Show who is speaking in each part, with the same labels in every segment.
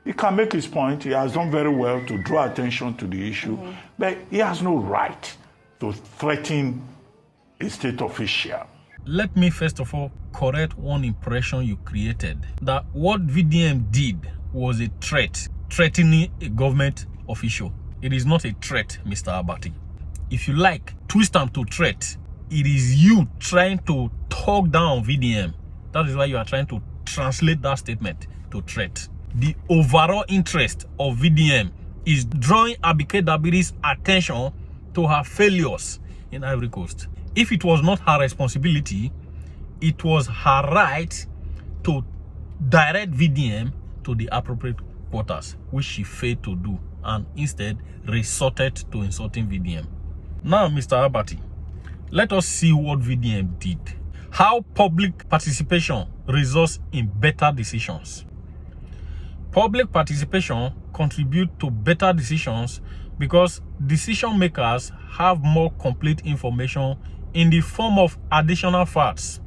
Speaker 1: He can make his point. He has done very well to draw attention to the issue, but he has no right to threaten a state official.
Speaker 2: Let me first of all correct one impression you created, that what VDM did was a threat, threatening a government official. It is not a threat, Mr. Abati. If you like, twist them to threat. It is you trying to talk down VDM. That is why you are trying to translate that statement to threat. The overall interest of VDM is drawing Abike Dabiri's attention to her failures in Ivory Coast. If it was not her responsibility, it was her right to direct VDM to the appropriate quarters, which she failed to do and instead resorted to insulting VDM. Now, Mr. Abati, let us see what VDM did. How public participation results in better decisions. Public participation contributes to better decisions because decision makers have more complete information in the form of additional facts,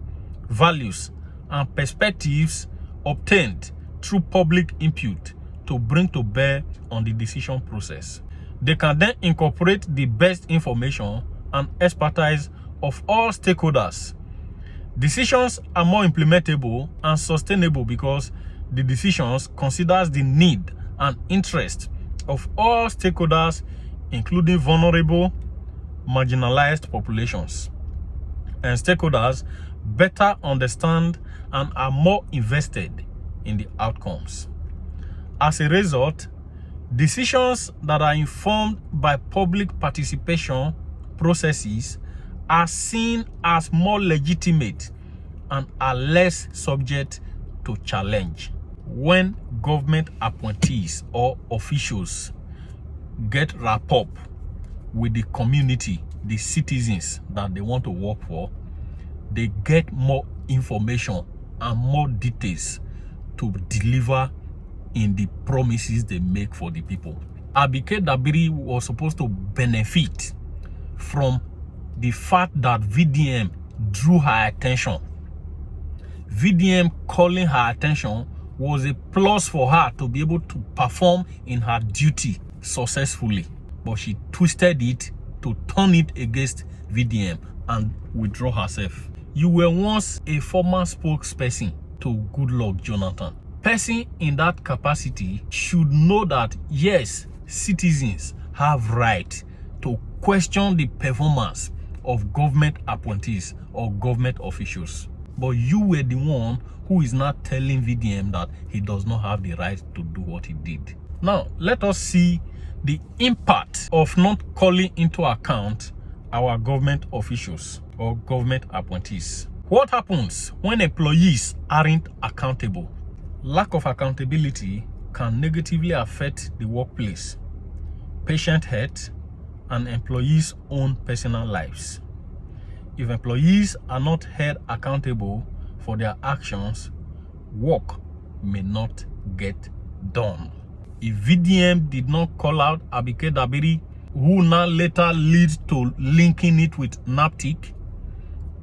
Speaker 2: values, and perspectives obtained through public input to bring to bear on the decision process. They can then incorporate the best information and expertise of all stakeholders. Decisions are more implementable and sustainable because the decisions considers the need and interest of all stakeholders, including vulnerable, marginalized populations. And stakeholders better understand and are more invested in the outcomes. As a result, decisions that are informed by public participation processes are seen as more legitimate and are less subject to challenge. When government appointees or officials get wrapped up with the community, the citizens that they want to work for, they get more information and more details to deliver in the promises they make for the people. Abike Dabiri was supposed to benefit from the fact that VDM drew her attention. VDM calling her attention was a plus for her to be able to perform in her duty successfully. But she twisted it to turn it against VDM and withdraw herself. You were once a former spokesperson to Goodluck Jonathan. Person in that capacity should know that yes, citizens have right to question the performance of government appointees or government officials. But you were the one who is not telling VDM that he does not have the right to do what he did. Now, let us see the impact of not calling into account our government officials or government appointees. What happens when employees aren't accountable? Lack of accountability can negatively affect the workplace, patient health, and employees' own personal lives. If employees are not held accountable for their actions, work may not get done. If VDM did not call out Abike Dabiri, who now later leads to linking it with NAPTIC,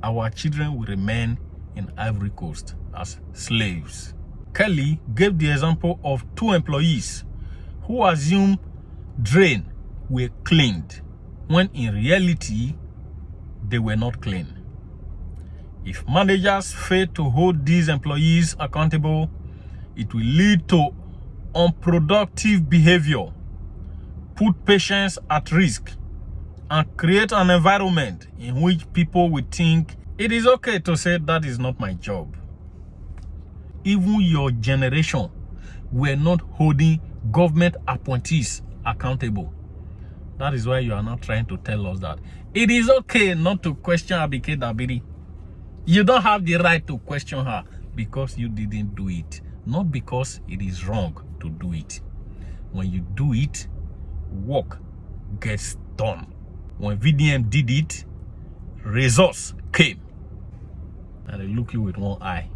Speaker 2: our children will remain in Ivory Coast as slaves. Kelly gave the example of two employees who assumed drains were cleaned when in reality they were not clean. If managers fail to hold these employees accountable, it will lead to unproductive behavior, put patients at risk, and create an environment in which people will think it is okay to say that is not my job. Even your generation were not holding government appointees accountable. That is why you are not trying to tell us that it is okay not to question Abike Dabiri. You don't have the right to question her because you didn't do it, not because it is wrong to do it. When you do it, work gets done. When VDM did it, results came. And they look you with one eye.